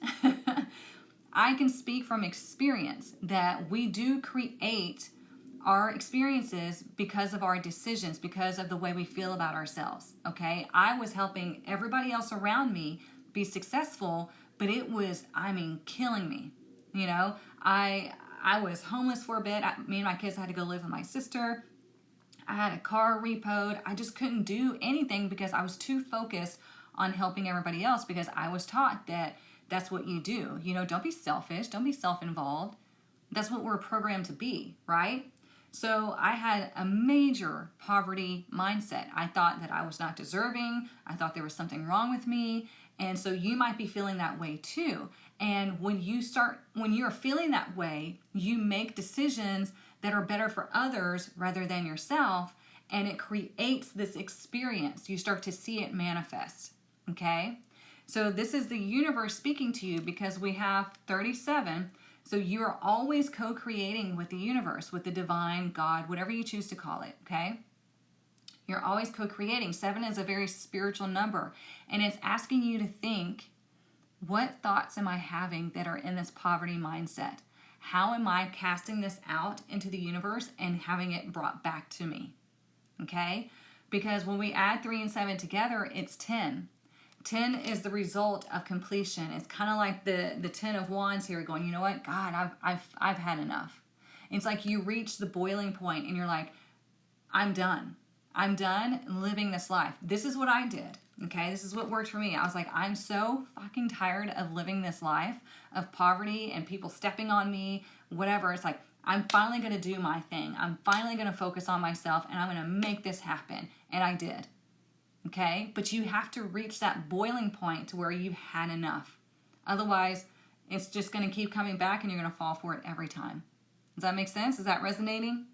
[SPEAKER 1] I can speak from experience that we do create our experiences because of our decisions, because of the way we feel about ourselves. Okay? I was helping everybody else around me be successful, but it was, killing me. You know, I was homeless for a bit. Me and my kids had to go live with my sister. I had a car repoed. I just couldn't do anything because I was too focused on helping everybody else, because I was taught that that's what you do. You know, don't be selfish. Don't be self-involved. That's what we're programmed to be, right? So I had a major poverty mindset. I thought that I was not deserving. I thought there was something wrong with me. And so you might be feeling that way too. And when you're feeling that way, you make decisions that are better for others rather than yourself, and it creates this experience. You start to see it manifest, okay? So this is the universe speaking to you, because we have 37. So you are always co-creating with the universe, with the divine, God, whatever you choose to call it, okay? You're always co-creating. 7 is a very spiritual number, and it's asking you to think, what thoughts am I having that are in this poverty mindset? How am I casting this out into the universe and having it brought back to me? Okay? Because when we add 3 and 7 together, it's 10. 10 is the result of completion. It's kind of like the 10 of wands here, going, you know what? God, I've had enough. It's like you reach the boiling point and you're like, I'm done. I'm done living this life. This is what I did. Okay, this is what worked for me. I was like, I'm so fucking tired of living this life of poverty and people stepping on me, whatever. It's like, I'm finally going to do my thing. I'm finally going to focus on myself, and I'm going to make this happen. And I did. Okay, but you have to reach that boiling point to where you've had enough. Otherwise, it's just going to keep coming back and you're going to fall for it every time. Does that make sense? Is that resonating?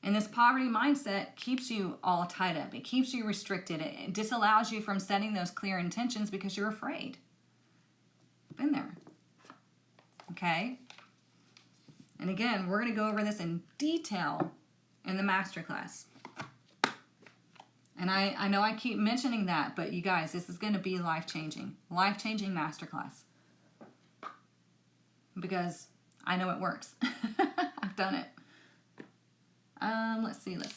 [SPEAKER 1] And this poverty mindset keeps you all tied up. It keeps you restricted. It disallows you from setting those clear intentions because you're afraid. Been there. Okay? And again, we're going to go over this in detail in the masterclass. And I know I keep mentioning that, but you guys, this is going to be life-changing. Life-changing masterclass. Because I know it works. I've done it. Let's see. Let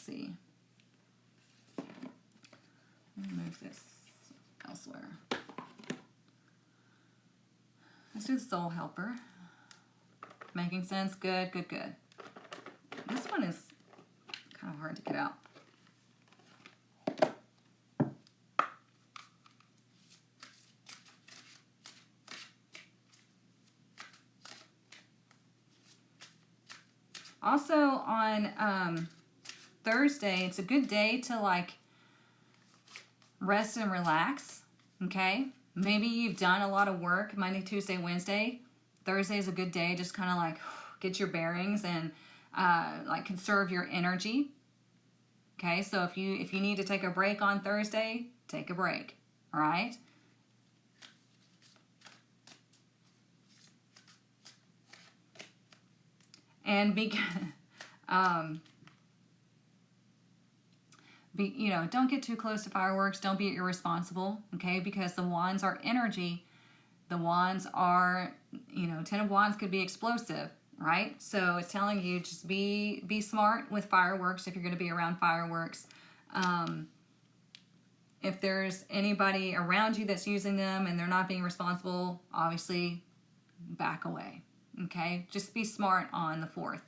[SPEAKER 1] me move this elsewhere. Let's do the Soul Helper. Making sense? Good. This one is kind of hard to get out. Also on Thursday, it's a good day to like rest and relax, okay? Maybe you've done a lot of work Monday, Tuesday, Wednesday. Thursday is a good day, just kind of like get your bearings and like conserve your energy, okay? So if you need to take a break on Thursday, take a break, all right? And don't get too close to fireworks. Don't be irresponsible, okay? Because the wands are energy. The wands are, 10 of wands could be explosive, right? So it's telling you just be smart with fireworks if you're going to be around fireworks. If there's anybody around you that's using them and they're not being responsible, obviously back away. Okay, just be smart on the 4th.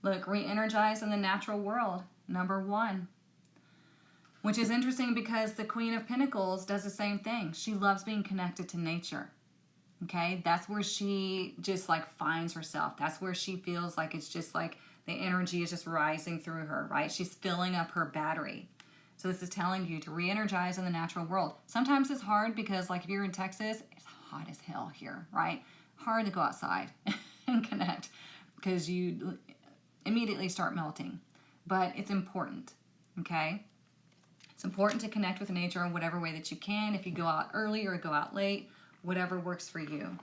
[SPEAKER 1] Look, re-energize in the natural world, number 1. Which is interesting because the Queen of Pentacles does the same thing. She loves being connected to nature. Okay, that's where she just like finds herself. That's where she feels like it's just like the energy is just rising through her, right? She's filling up her battery. So this is telling you to re-energize in the natural world. Sometimes it's hard because like if you're in Texas, it's hot as hell here, right? Hard to go outside and connect because you immediately start melting. But it's important, okay? It's important to connect with nature in whatever way that you can. If you go out early or go out late, whatever works for you.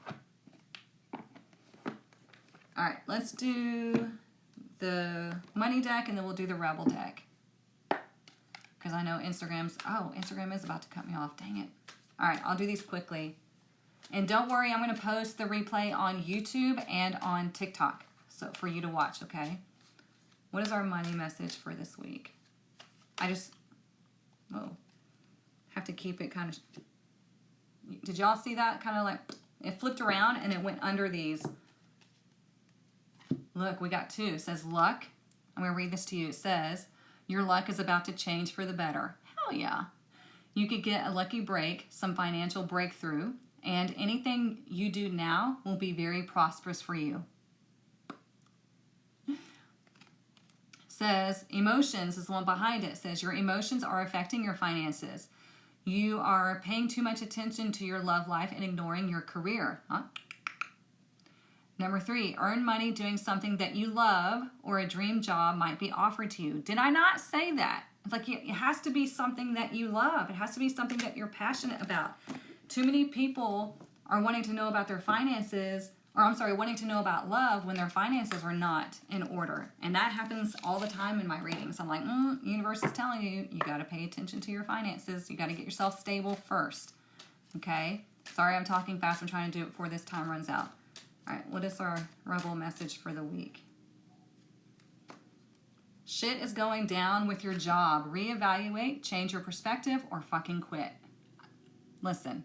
[SPEAKER 1] All right, let's do the money deck and then we'll do the rebel deck. Because I know Instagram is about to cut me off. Dang it. All right, I'll do these quickly. And don't worry, I'm going to post the replay on YouTube and on TikTok so for you to watch, okay? What is our money message for this week? Have to keep it kind of... Did y'all see that? Kind of like it flipped around and it went under these. Look, we got 2. It says luck. I'm going to read this to you. It says, your luck is about to change for the better. Hell yeah. You could get a lucky break, some financial breakthrough, and anything you do now will be very prosperous for you. Says emotions is the one behind it. Says your emotions are affecting your finances. You are paying too much attention to your love life and ignoring your career. Huh? Number 3, earn money doing something that you love or a dream job might be offered to you. Did I not say that? It's like it has to be something that you love. It has to be something that you're passionate about. Too many people are wanting to know about their finances, wanting to know about love when their finances are not in order. And that happens all the time in my readings. I'm like, universe is telling you, you got to pay attention to your finances. You got to get yourself stable first. Okay? Sorry, I'm talking fast. I'm trying to do it before this time runs out. All right, what is our rebel message for the week? Shit is going down with your job. Reevaluate, change your perspective, or fucking quit. Listen,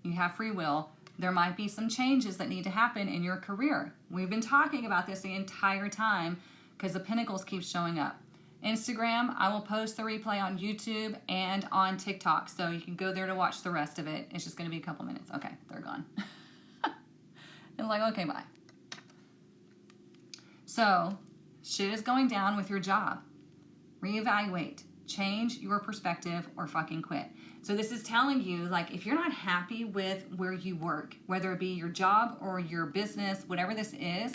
[SPEAKER 1] you have free will. There might be some changes that need to happen in your career. We've been talking about this the entire time because the Pentacles keep showing up. Instagram, I will post the replay on YouTube and on TikTok, so you can go there to watch the rest of it. It's just going to be a couple minutes. Okay, they're gone. It's like, okay, bye. So, shit is going down with your job. Reevaluate. Change your perspective or fucking quit. So this is telling you, like, if you're not happy with where you work, whether it be your job or your business, whatever this is,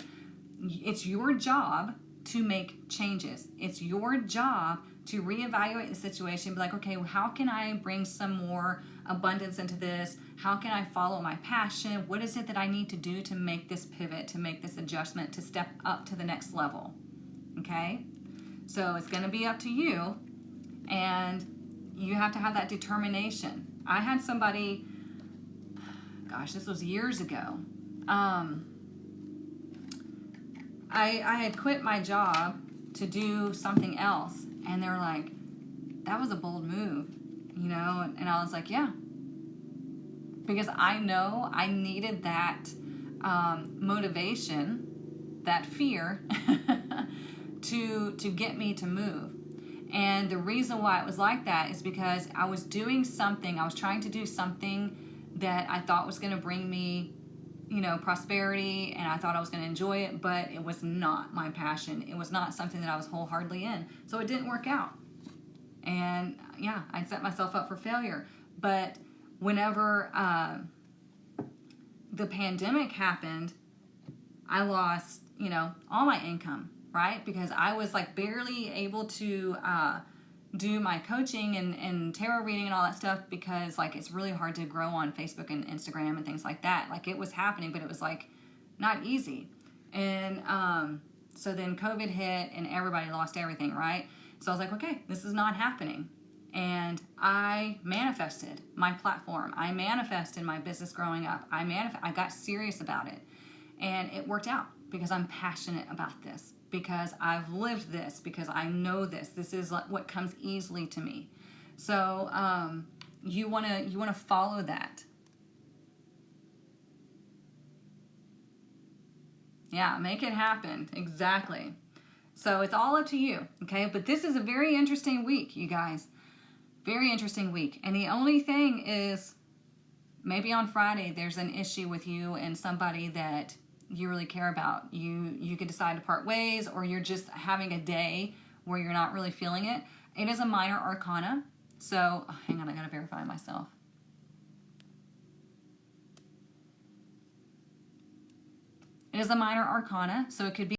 [SPEAKER 1] it's your job to make changes. It's your job to reevaluate the situation, be like, okay, well, how can I bring some more abundance into this? How can I follow my passion? What is it that I need to do to make this pivot, to make this adjustment, to step up to the next level? Okay? So it's going to be up to you, and you have to have that determination. I had somebody, gosh, this was years ago. I had quit my job to do something else, and they're like, that was a bold move, you know? And I was like, yeah, because I know I needed that motivation, that fear to get me to move. And the reason why it was like that is because I was doing something, I was trying to do something that I thought was going to bring me, you know, prosperity, and I thought I was going to enjoy it, but it was not my passion. It was not something that I was wholeheartedly in. So it didn't work out. And yeah, I'd set myself up for failure. But whenever the pandemic happened, I lost, you know, all my income, right? Because I was like barely able to do my coaching and tarot reading and all that stuff, because like it's really hard to grow on Facebook and Instagram and things like that. Like it was happening, but it was like not easy. And so then COVID hit and everybody lost everything, right? So I was like, okay, this is not happening. And I manifested my platform. I manifested my business growing up. I got serious about it. And it worked out because I'm passionate about this, because I've lived this, because I know this. This is what comes easily to me. So you wanna follow that. Yeah, make it happen. Exactly. So it's all up to you, okay? But this is a very interesting week, you guys. Very interesting week. And the only thing is, maybe on Friday there's an issue with you and somebody that you really care about. You could decide to part ways, or you're just having a day where you're not really feeling it. It is a minor arcana. So, hang on, I gotta verify myself. It is a minor arcana, so it could be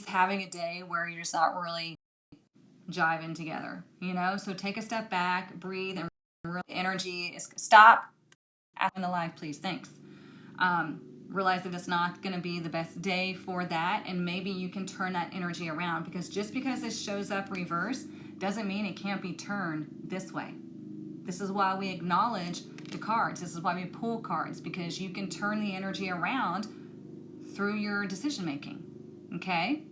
[SPEAKER 1] having a day where you're just not really jiving together, you know? So take a step back, breathe, and really energy is stop after the live, please. Thanks. Realize that it's not going to be the best day for that, and maybe you can turn that energy around, because just because this shows up reverse doesn't mean it can't be turned this way. This is why we acknowledge the cards. This is why we pull cards, because you can turn the energy around through your decision making. Okay?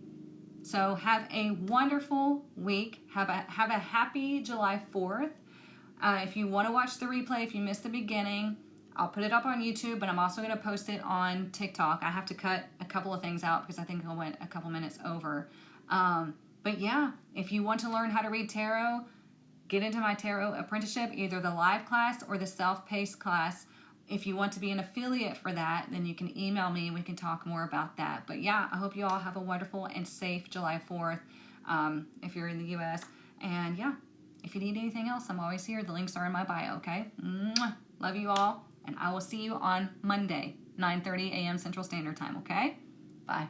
[SPEAKER 1] So have a wonderful week. Have a happy July 4th. If you want to watch the replay, if you missed the beginning, I'll put it up on YouTube, but I'm also going to post it on TikTok. I have to cut a couple of things out because I think I went a couple minutes over. But yeah, if you want to learn how to read tarot, get into my tarot apprenticeship, either the live class or the self-paced class. If you want to be an affiliate for that, then you can email me and we can talk more about that. But yeah, I hope you all have a wonderful and safe July 4th if you're in the U.S. And yeah, if you need anything else, I'm always here. The links are in my bio, okay? Mwah. Love you all. And I will see you on Monday, 9:30 a.m. Central Standard Time, okay? Bye.